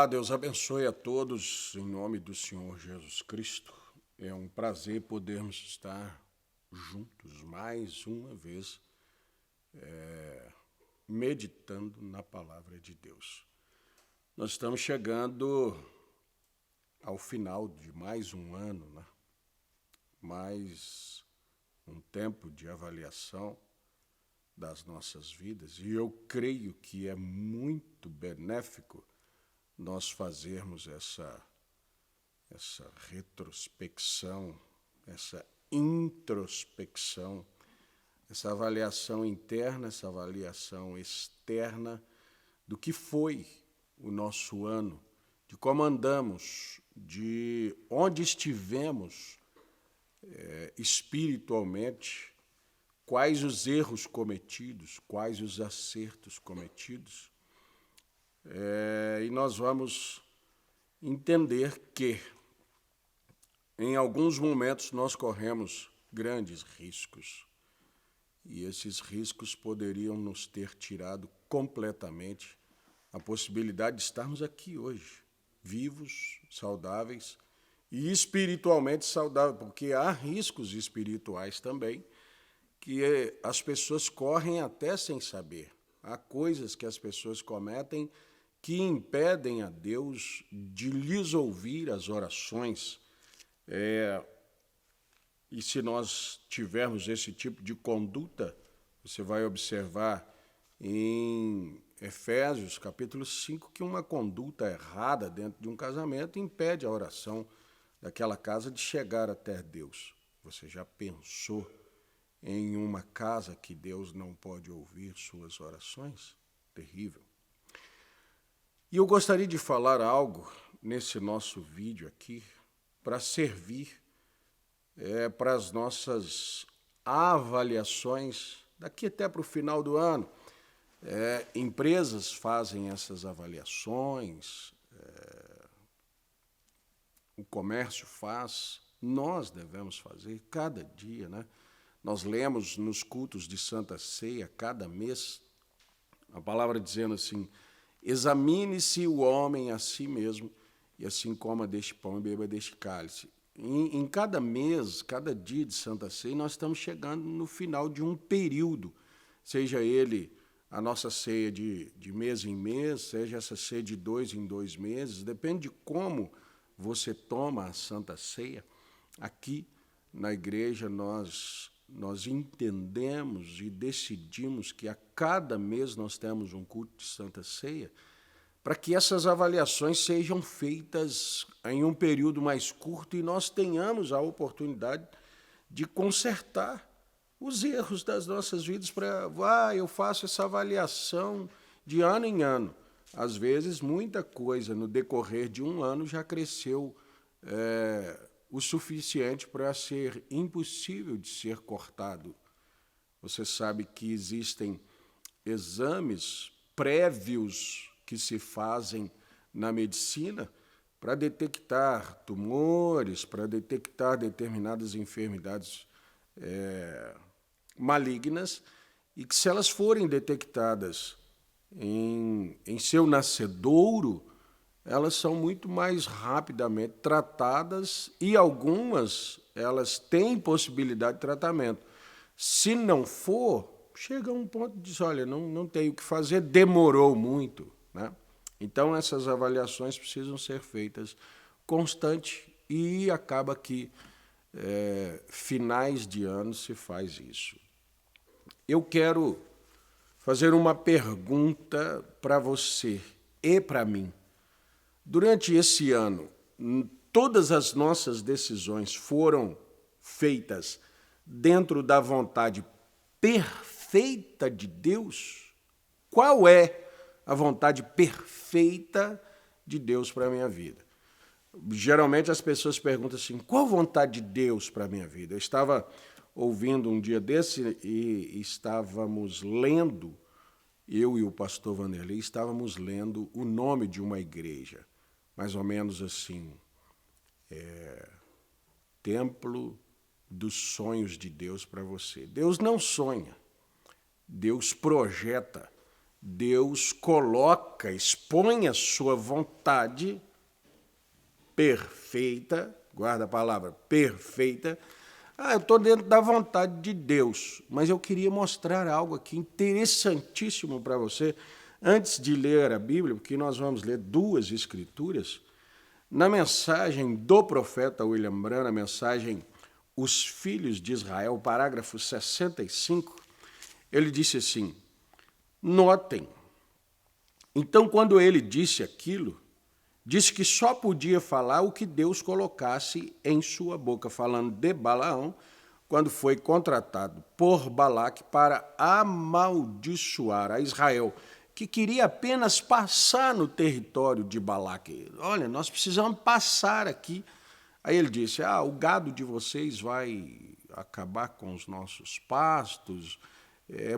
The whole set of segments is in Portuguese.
Olá, Deus abençoe a todos em nome do Senhor Jesus Cristo. É um prazer podermos estar juntos mais uma vez, meditando na palavra de Deus. Nós estamos chegando ao final de mais um ano, né? Mais um tempo de avaliação das nossas vidas, e eu creio que é muito benéfico nós fazermos essa retrospecção, essa introspecção, essa avaliação interna, essa avaliação externa do que foi o nosso ano, de como andamos, de onde estivemos espiritualmente, quais os erros cometidos, quais os acertos cometidos. E nós vamos entender que, em alguns momentos, nós corremos grandes riscos. E esses riscos poderiam nos ter tirado completamente a possibilidade de estarmos aqui hoje, vivos, saudáveis e espiritualmente saudáveis, porque há riscos espirituais também que as pessoas correm até sem saber. Há coisas que as pessoas cometem que impedem a Deus de lhes ouvir as orações. E se nós tivermos esse tipo de conduta, você vai observar em Efésios, capítulo 5, que uma conduta errada dentro de um casamento impede a oração daquela casa de chegar até Deus. Você já pensou em uma casa que Deus não pode ouvir suas orações? Terrível. E eu gostaria de falar algo nesse nosso vídeo aqui para servir para as nossas avaliações daqui até para o final do ano. Empresas fazem essas avaliações, o comércio faz, nós devemos fazer cada dia, né? Nós lemos nos cultos de Santa Ceia, cada mês, a palavra dizendo assim: examine-se o homem a si mesmo, e assim coma deste pão e beba deste cálice. Em cada mês, cada dia de Santa Ceia, nós estamos chegando no final de um período, seja ele a nossa ceia de mês em mês, seja essa ceia de 2 em 2 meses, depende de como você toma a Santa Ceia. Aqui na igreja nós entendemos e decidimos que a cada mês nós temos um culto de Santa Ceia, para que essas avaliações sejam feitas em um período mais curto e nós tenhamos a oportunidade de consertar os erros das nossas vidas. Eu faço essa avaliação de ano em ano. Às vezes, muita coisa no decorrer de um ano já cresceu o suficiente para ser impossível de ser cortado. Você sabe que existem exames prévios que se fazem na medicina para detectar tumores, para detectar determinadas enfermidades malignas, e que, se elas forem detectadas em seu nascedouro, elas são muito mais rapidamente tratadas e algumas elas têm possibilidade de tratamento. Se não for, chega a um ponto de dizer, olha, não tem o que fazer, demorou muito, né? Então, essas avaliações precisam ser feitas constante e acaba que finais de ano se faz isso. Eu quero fazer uma pergunta para você e para mim. Durante esse ano, todas as nossas decisões foram feitas dentro da vontade perfeita de Deus? Qual é a vontade perfeita de Deus para a minha vida? Geralmente as pessoas perguntam assim, qual a vontade de Deus para a minha vida? Eu estava ouvindo um dia desse e estávamos lendo, eu e o pastor Vanderlei estávamos lendo o nome de uma igreja, mais ou menos assim, Templo dos Sonhos de Deus para você. Deus não sonha, Deus projeta, Deus coloca, expõe a sua vontade perfeita, guarda a palavra perfeita. Eu estou dentro da vontade de Deus, mas eu queria mostrar algo aqui interessantíssimo para você, antes de ler a Bíblia, porque nós vamos ler duas escrituras. Na mensagem do profeta William Branham, a mensagem Os Filhos de Israel, parágrafo 65, ele disse assim: notem, então quando ele disse aquilo, disse que só podia falar o que Deus colocasse em sua boca, falando de Balaão, quando foi contratado por Balaque para amaldiçoar a Israel, que queria apenas passar no território de Balaque. Olha, nós precisamos passar aqui. Aí ele disse, o gado de vocês vai acabar com os nossos pastos,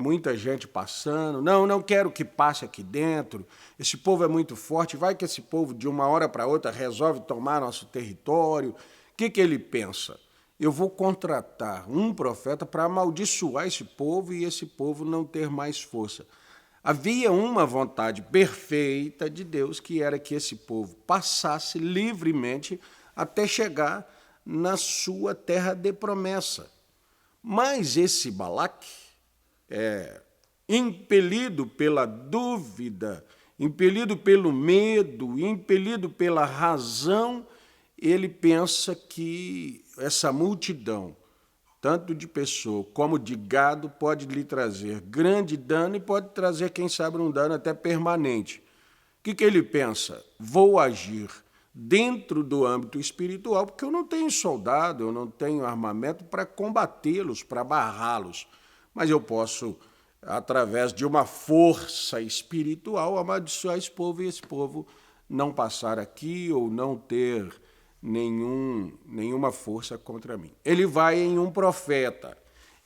muita gente passando, não quero que passe aqui dentro, esse povo é muito forte, vai que esse povo de uma hora para outra resolve tomar nosso território. O que ele pensa? Eu vou contratar um profeta para amaldiçoar esse povo e esse povo não ter mais força. Havia uma vontade perfeita de Deus, que era que esse povo passasse livremente até chegar na sua terra de promessa. Mas esse Balaque, impelido pela dúvida, impelido pelo medo, impelido pela razão, ele pensa que essa multidão, tanto de pessoa como de gado, pode lhe trazer grande dano e pode trazer, quem sabe, um dano até permanente. O que ele pensa? Vou agir dentro do âmbito espiritual, porque eu não tenho soldado, eu não tenho armamento para combatê-los, para barrá-los. Mas eu posso, através de uma força espiritual, amaldiçoar esse povo e esse povo não passar aqui ou não ter nenhuma força contra mim. Ele vai em um profeta.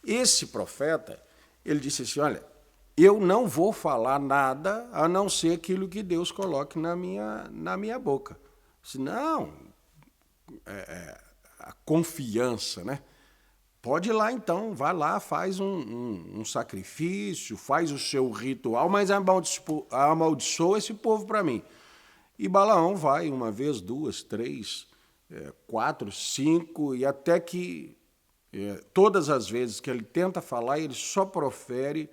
Esse profeta, ele disse assim, olha, eu não vou falar nada a não ser aquilo que Deus coloque na minha boca. Senão, a confiança, né? Pode ir lá então, vai lá, faz um sacrifício, faz o seu ritual, mas amaldiçoa esse povo para mim. E Balaão vai uma vez, duas, três, 4, 5, e até que todas as vezes que ele tenta falar, ele só profere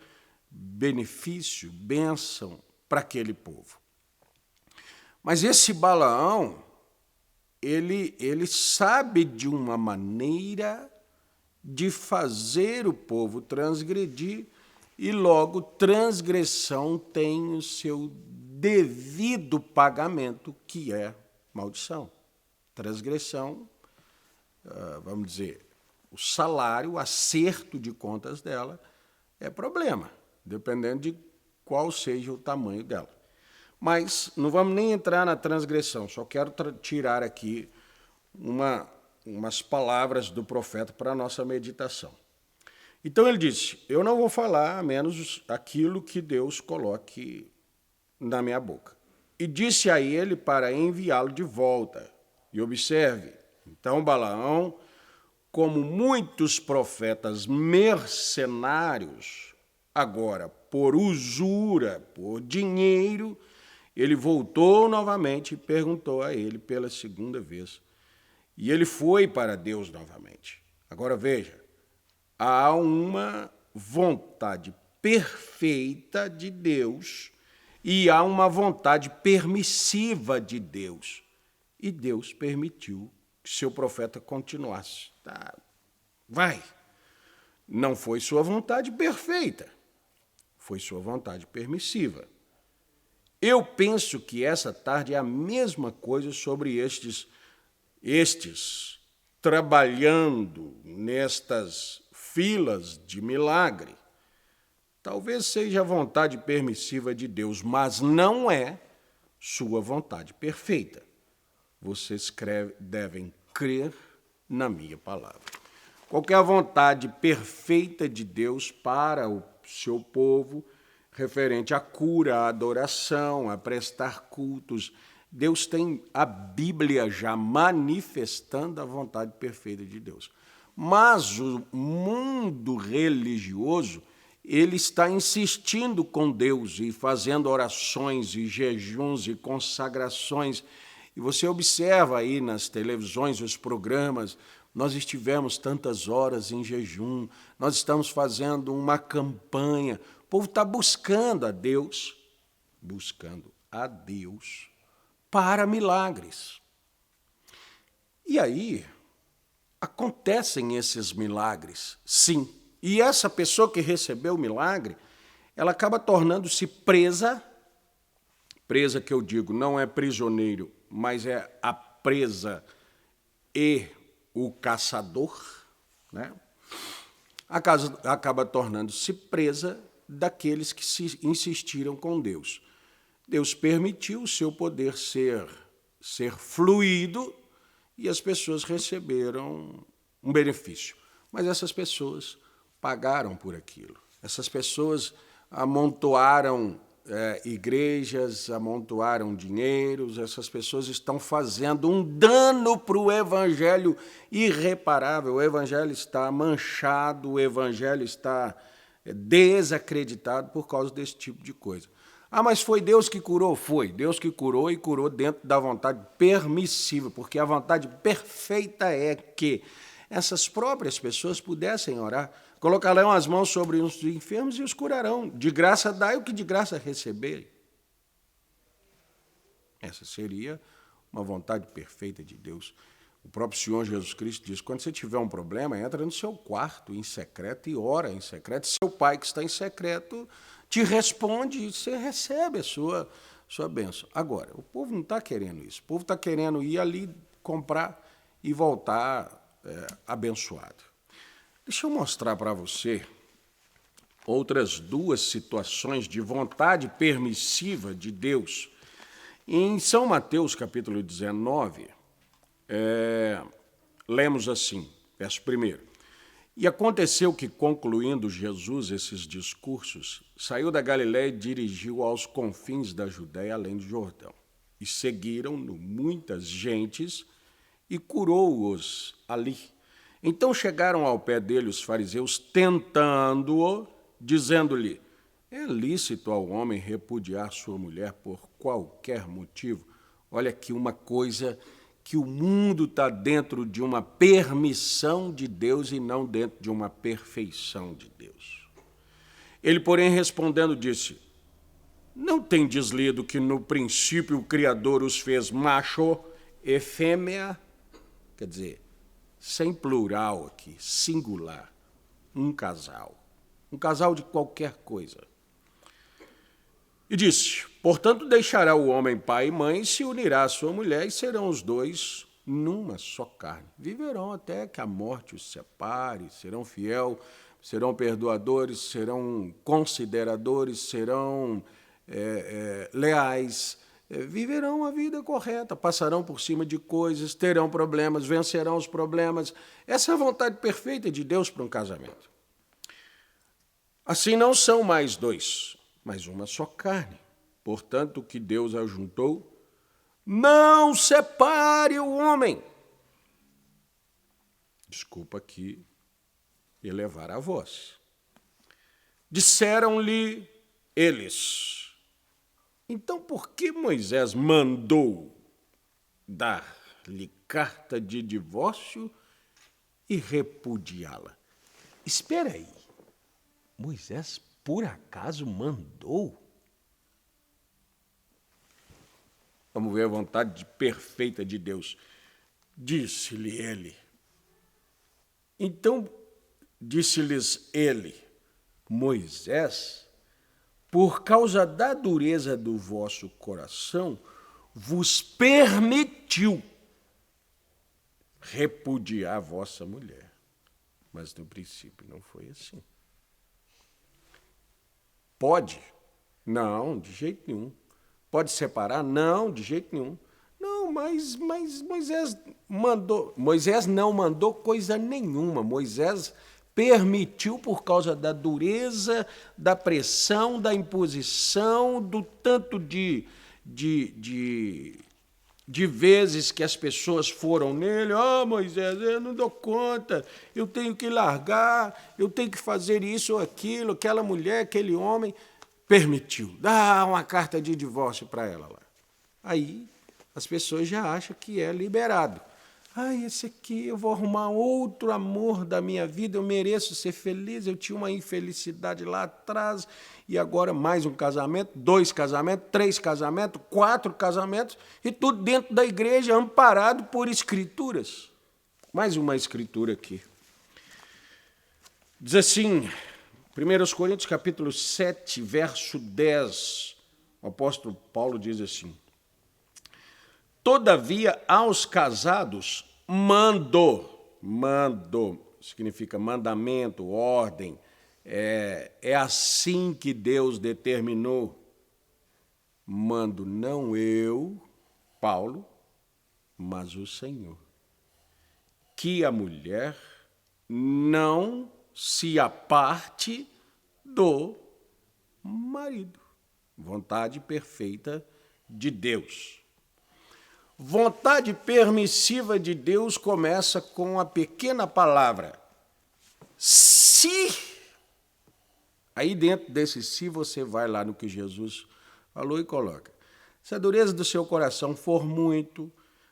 benefício, bênção para aquele povo. Mas esse Balaão, ele sabe de uma maneira de fazer o povo transgredir, e logo transgressão tem o seu devido pagamento, que é maldição. Transgressão, vamos dizer, o salário, o acerto de contas dela é problema, dependendo de qual seja o tamanho dela. Mas não vamos nem entrar na transgressão, só quero tirar aqui umas palavras do profeta para a nossa meditação. Então ele disse, eu não vou falar a menos aquilo que Deus coloque na minha boca. E disse a ele para enviá-lo de volta. E observe, então Balaão, como muitos profetas mercenários, agora por usura, por dinheiro, ele voltou novamente e perguntou a ele pela segunda vez. E ele foi para Deus novamente. Agora veja, há uma vontade perfeita de Deus e há uma vontade permissiva de Deus. E Deus permitiu que seu profeta continuasse. Vai. Não foi sua vontade perfeita, foi sua vontade permissiva. Eu penso que essa tarde é a mesma coisa sobre estes trabalhando nestas filas de milagre. Talvez seja a vontade permissiva de Deus, mas não é sua vontade perfeita. Vocês devem crer na minha palavra. Qualquer vontade perfeita de Deus para o seu povo, referente à cura, à adoração, a prestar cultos, Deus tem a Bíblia já manifestando a vontade perfeita de Deus. Mas o mundo religioso, ele está insistindo com Deus e fazendo orações e jejuns e consagrações. E você observa aí nas televisões, os programas, nós estivemos tantas horas em jejum, nós estamos fazendo uma campanha. O povo está buscando a Deus para milagres. E aí, acontecem esses milagres, sim. E essa pessoa que recebeu o milagre, ela acaba tornando-se presa que eu digo, não é prisioneiro, mas é a presa e o caçador, né? Acaba tornando-se presa daqueles que insistiram com Deus. Deus permitiu o seu poder ser fluido e as pessoas receberam um benefício. Mas essas pessoas pagaram por aquilo. Essas pessoas amontoaram igrejas, amontoaram dinheiros, essas pessoas estão fazendo um dano para o evangelho irreparável. O evangelho está manchado, o evangelho está desacreditado por causa desse tipo de coisa. Ah, mas foi Deus que curou? Foi. Deus que curou e curou dentro da vontade permissiva, porque a vontade perfeita é que essas próprias pessoas pudessem orar, colocarão as mãos sobre os enfermos e os curarão. De graça dai o que de graça receberem. Essa seria uma vontade perfeita de Deus. O próprio Senhor Jesus Cristo diz, quando você tiver um problema, entra no seu quarto em secreto e ora em secreto. Seu pai que está em secreto te responde e você recebe a sua bênção. Agora, o povo não está querendo isso. O povo está querendo ir ali, comprar e voltar abençoado. Deixa eu mostrar para você outras duas situações de vontade permissiva de Deus. Em São Mateus, capítulo 19, lemos assim, verso 1. E aconteceu que, concluindo Jesus esses discursos, saiu da Galiléia e dirigiu aos confins da Judéia, além do Jordão. E seguiram-no muitas gentes e curou-os ali. Então chegaram ao pé dele os fariseus, tentando-o, dizendo-lhe, é lícito ao homem repudiar sua mulher por qualquer motivo? Olha aqui uma coisa que o mundo está dentro de uma permissão de Deus e não dentro de uma perfeição de Deus. Ele, porém, respondendo, disse, não tendes lido que no princípio o Criador os fez macho e fêmea? Quer dizer, sem plural aqui, singular, um casal de qualquer coisa. E disse, portanto, deixará o homem pai e mãe, se unirá à sua mulher, e serão os dois numa só carne. Viverão até que a morte os separe, serão fiéis, serão perdoadores, serão consideradores, serão leais, viverão a vida correta, passarão por cima de coisas, terão problemas, vencerão os problemas. Essa é a vontade perfeita de Deus para um casamento. Assim não são mais dois, mas uma só carne. Portanto, o que Deus ajuntou, não separe o homem. Desculpa aqui elevar a voz. Disseram-lhe eles, então por que Moisés mandou dar-lhe carta de divórcio e repudiá-la? Espera aí, Moisés por acaso mandou? Vamos ver a vontade perfeita de Deus. Disse-lhe ele. Então, disse-lhes ele, Moisés, por causa da dureza do vosso coração, vos permitiu repudiar a vossa mulher. Mas, no princípio, não foi assim. Pode? Não, de jeito nenhum. Pode separar? Não, de jeito nenhum. Não, mas Moisés mandou. Moisés não mandou coisa nenhuma. Moisés permitiu por causa da dureza, da pressão, da imposição, do tanto de de vezes que as pessoas foram nele, Moisés, eu não dou conta, eu tenho que largar, eu tenho que fazer isso ou aquilo, aquela mulher, aquele homem, permitiu, dá uma carta de divórcio para ela lá. Aí as pessoas já acham que é liberado. Esse aqui eu vou arrumar outro amor da minha vida, eu mereço ser feliz, eu tinha uma infelicidade lá atrás, e agora mais um casamento, 2 casamentos, 3 casamentos, 4 casamentos, e tudo dentro da igreja, amparado por escrituras. Mais uma escritura aqui. Diz assim, 1 Coríntios capítulo 7, verso 10, o apóstolo Paulo diz assim: todavia, aos casados, mando, significa mandamento, ordem, é assim que Deus determinou. Mando não eu, Paulo, mas o Senhor, que a mulher não se aparte do marido. Vontade perfeita de Deus. Vontade permissiva de Deus começa com a pequena palavra se. Aí dentro desse se você vai lá no que Jesus falou e coloca. Se a dureza do seu coração for muito,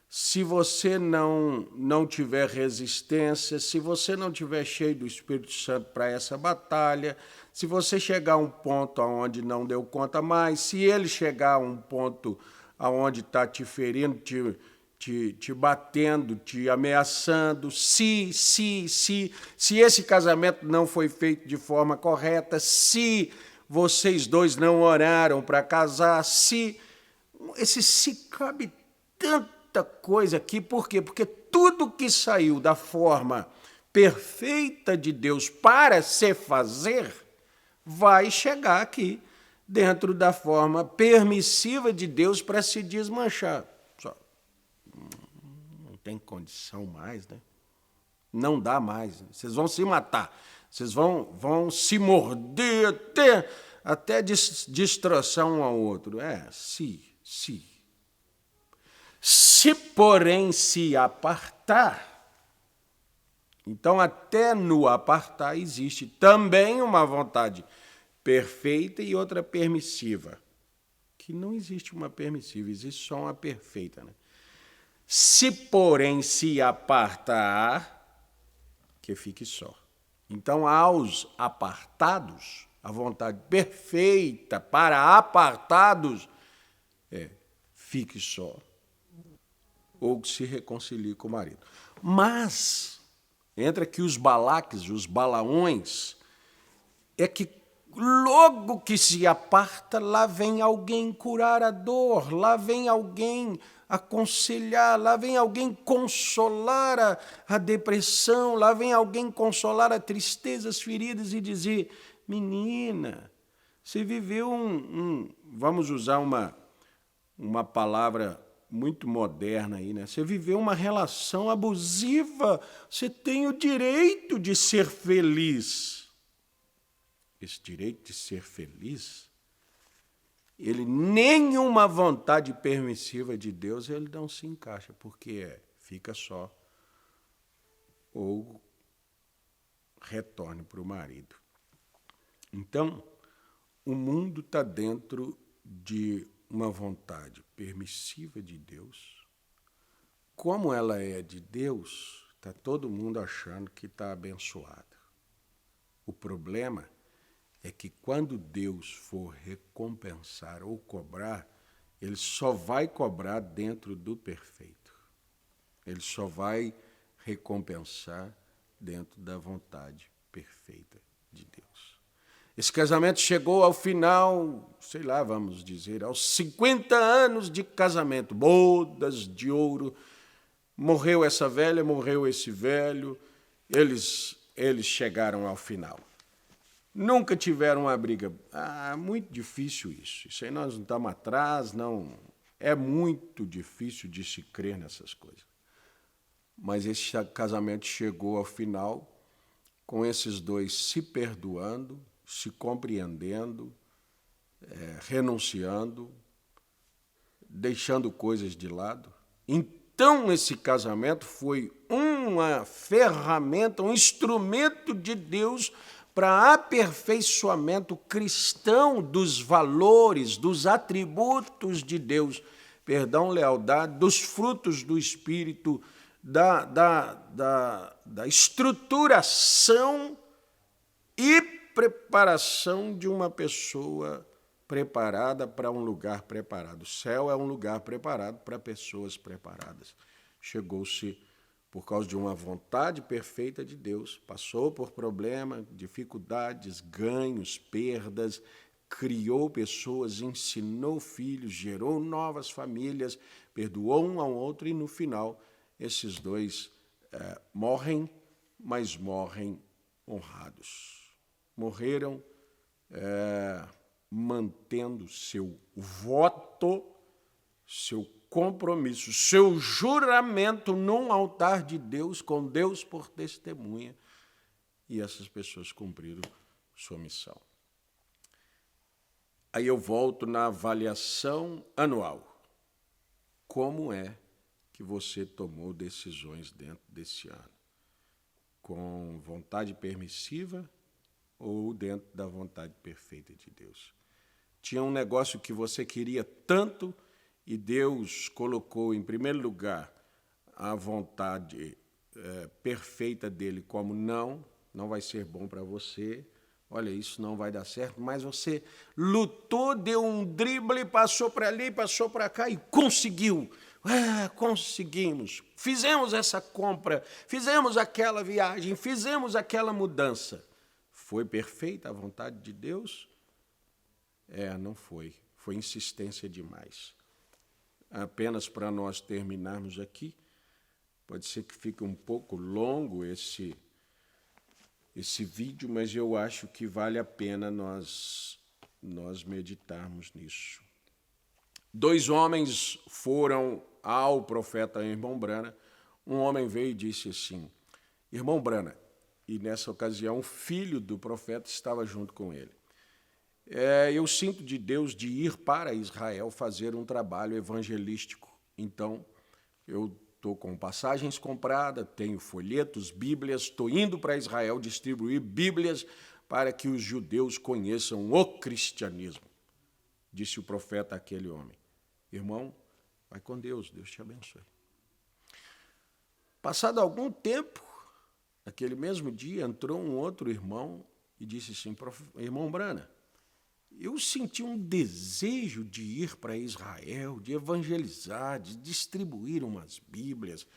se você não tiver resistência, se você não tiver cheio do Espírito Santo para essa batalha, se você chegar a um ponto onde não deu conta mais, se ele chegar a um ponto aonde está te ferindo, te batendo, te ameaçando, se esse casamento não foi feito de forma correta, se vocês dois não oraram para casar, se cabe tanta coisa aqui, por quê? Porque tudo que saiu da forma perfeita de Deus para se fazer, vai chegar aqui dentro da forma permissiva de Deus para se desmanchar. Só não tem condição mais, né? Não dá mais. Vocês vão se matar. Vocês vão se morder até destroçar um ao outro. Se, porém, se apartar, então até no apartar existe também uma vontade perfeita e outra permissiva. Que não existe uma permissiva, existe só uma perfeita, né? Se, porém, se apartar, que fique só. Então, aos apartados, a vontade perfeita para apartados fique só. Ou que se reconcilie com o marido. Mas, entra aqui os balaques, os balaões, é que logo que se aparta, lá vem alguém curar a dor, lá vem alguém aconselhar, lá vem alguém consolar a depressão, lá vem alguém consolar a tristeza, as feridas e dizer, menina, você viveu vamos usar uma palavra muito moderna aí, né? Você viveu uma relação abusiva, você tem o direito de ser feliz. Esse direito de ser feliz, ele nenhuma vontade permissiva de Deus, ele não se encaixa, porque fica só ou retorne para o marido. Então, o mundo está dentro de uma vontade permissiva de Deus. Como ela é de Deus, está todo mundo achando que está abençoado. O problema é que quando Deus for recompensar ou cobrar, ele só vai cobrar dentro do perfeito. Ele só vai recompensar dentro da vontade perfeita de Deus. Esse casamento chegou ao final, sei lá, vamos dizer, aos 50 anos de casamento, bodas de ouro. Morreu essa velha, morreu esse velho, eles chegaram ao final. Nunca tiveram uma briga. Muito difícil isso. Isso aí nós não estamos atrás, não. É muito difícil de se crer nessas coisas. Mas esse casamento chegou ao final com esses dois se perdoando, se compreendendo, renunciando, deixando coisas de lado Então, esse casamento foi uma ferramenta, um instrumento de Deus para aperfeiçoamento cristão dos valores, dos atributos de Deus, perdão, lealdade, dos frutos do Espírito, da estruturação e preparação de uma pessoa preparada para um lugar preparado. O céu é um lugar preparado para pessoas preparadas. Chegou-se por causa de uma vontade perfeita de Deus, passou por problemas, dificuldades, ganhos, perdas, criou pessoas, ensinou filhos, gerou novas famílias, perdoou um ao outro e, no final, esses dois morrem, mas morrem honrados. Morreram mantendo seu voto, seu compromisso, seu juramento num altar de Deus, com Deus por testemunha, e essas pessoas cumpriram sua missão. Aí eu volto na avaliação anual. Como é que você tomou decisões dentro desse ano? Com vontade permissiva ou dentro da vontade perfeita de Deus? Tinha um negócio que você queria tanto e Deus colocou em primeiro lugar a vontade perfeita dele como não vai ser bom para você, olha, isso não vai dar certo, mas você lutou, deu um drible, passou para ali, passou para cá e conseguiu. Conseguimos, fizemos essa compra, fizemos aquela viagem, fizemos aquela mudança. Foi perfeita a vontade de Deus? Não foi. Foi insistência demais. Apenas para nós terminarmos aqui, pode ser que fique um pouco longo esse vídeo, mas eu acho que vale a pena nós meditarmos nisso. 2 homens foram ao profeta Irmão Brana. Um homem veio e disse assim: Irmão Brana, e nessa ocasião o filho do profeta estava junto com ele. Eu sinto de Deus de ir para Israel fazer um trabalho evangelístico. Então, eu estou com passagens compradas, tenho folhetos, Bíblias, estou indo para Israel distribuir Bíblias para que os judeus conheçam o cristianismo. Disse o profeta àquele homem: Irmão, vai com Deus, Deus te abençoe. Passado algum tempo, naquele mesmo dia, entrou um outro irmão e disse assim: Irmão Brana, eu senti um desejo de ir para Israel, de evangelizar, de distribuir umas Bíblias,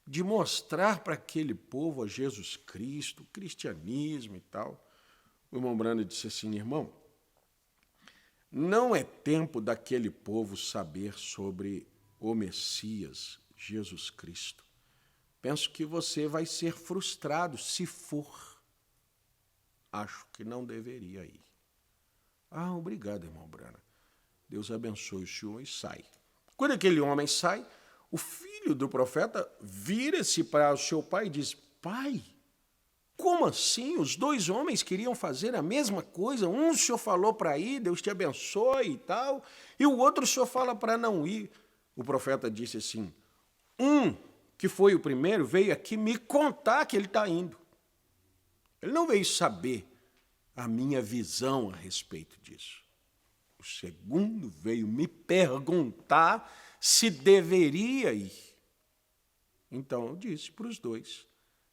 de mostrar para aquele povo a Jesus Cristo, o cristianismo e tal. O irmão Brana disse assim: Irmão, não é tempo daquele povo saber sobre o Messias, Jesus Cristo. Penso que você vai ser frustrado se for. Acho que não deveria ir. Obrigado, irmão Brana. Deus abençoe o senhor, e sai. Quando aquele homem sai, o filho do profeta vira-se para o seu pai e diz: Pai, como assim? Os 2 homens queriam fazer a mesma coisa. Um o senhor falou para ir, Deus te abençoe e tal, e o outro o senhor fala para não ir. O profeta disse assim: que foi o primeiro, veio aqui me contar que ele está indo. Ele não veio saber a minha visão a respeito disso. O segundo veio me perguntar se deveria ir. Então eu disse para os 2,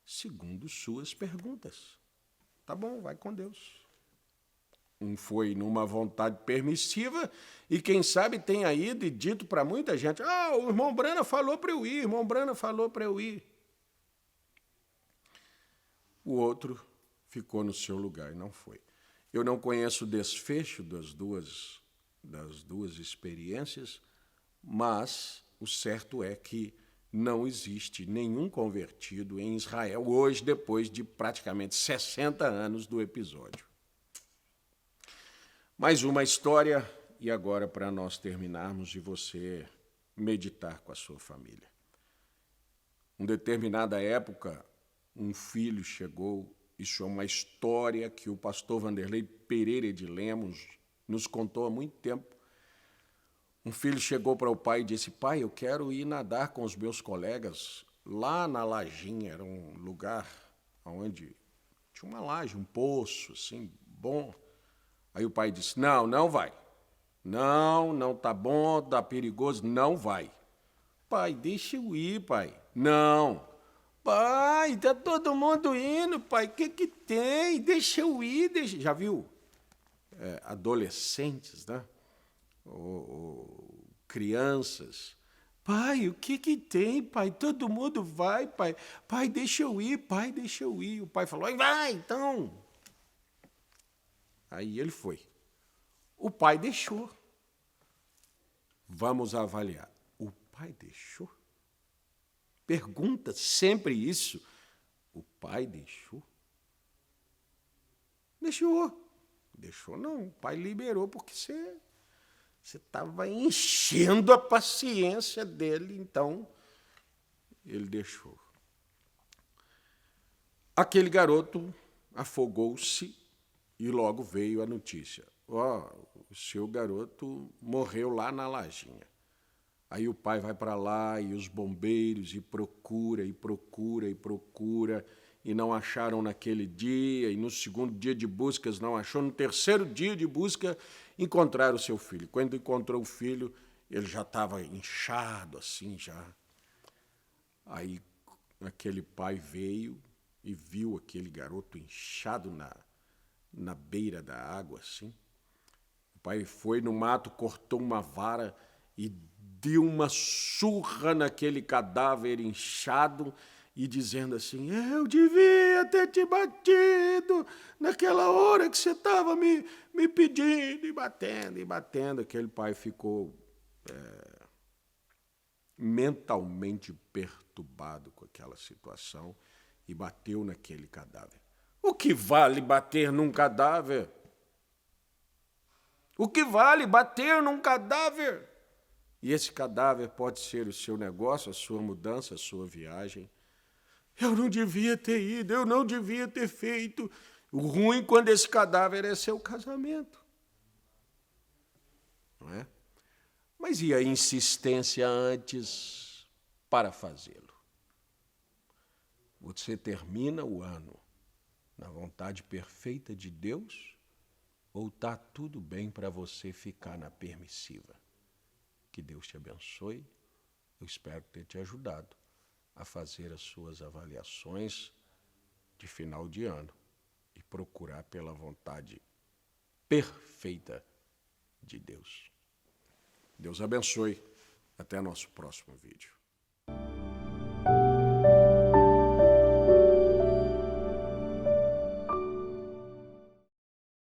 segundo suas perguntas. Tá bom, vai com Deus. Um foi numa vontade permissiva e, quem sabe, tenha ido e dito para muita gente: o irmão Brana falou para eu ir, irmão Brana falou para eu ir. O outro ficou no seu lugar e não foi. Eu não conheço o desfecho das duas experiências, mas o certo é que não existe nenhum convertido em Israel hoje, depois de praticamente 60 anos do episódio. Mais uma história, e agora para nós terminarmos e você meditar com a sua família. Em determinada época, um filho chegou. Isso é uma história que o pastor Vanderlei Pereira de Lemos nos contou há muito tempo. Um filho chegou para o pai e disse: pai, eu quero ir nadar com os meus colegas lá na lajinha. Era um lugar onde tinha uma laje, um poço, assim, bom. Aí o pai disse: não, não vai. Não, não tá bom, tá perigoso, não vai. Pai, deixa eu ir, pai. Não. Pai, tá todo mundo indo, pai. O que que tem? Deixa eu ir, deixa. Já viu? Adolescentes, né? Ou crianças. Pai, o que que tem, pai? Todo mundo vai, pai. Pai, deixa eu ir, pai, deixa eu ir. O pai falou: vai, então. Aí ele foi. O pai deixou. Vamos avaliar. O pai deixou? Pergunta sempre isso. O pai deixou? Deixou. Deixou não. O pai liberou porque você estava enchendo a paciência dele, então ele deixou. Aquele garoto afogou-se e logo veio a notícia: o seu garoto morreu lá na lajinha. Aí o pai vai para lá e os bombeiros e procura, e procura, e procura, e não acharam naquele dia, e no segundo dia de buscas não achou, no terceiro dia de busca encontraram o seu filho. Quando encontrou o filho, ele já estava inchado assim, já. Aí aquele pai veio e viu aquele garoto inchado na beira da água, assim. O pai foi no mato, cortou uma vara e deu uma surra naquele cadáver inchado e dizendo assim: eu devia ter te batido naquela hora que você estava me pedindo, e batendo, e batendo. Aquele pai ficou mentalmente perturbado com aquela situação e bateu naquele cadáver. O que vale bater num cadáver? O que vale bater num cadáver? E esse cadáver pode ser o seu negócio, a sua mudança, a sua viagem. Eu não devia ter ido, eu não devia ter feito. O ruim quando esse cadáver é seu casamento. Não é? Mas e a insistência antes para fazê-lo? Você termina o ano na vontade perfeita de Deus ou está tudo bem para você ficar na permissiva? Que Deus te abençoe. Eu espero ter te ajudado a fazer as suas avaliações de final de ano e procurar pela vontade perfeita de Deus. Deus abençoe. Até nosso próximo vídeo.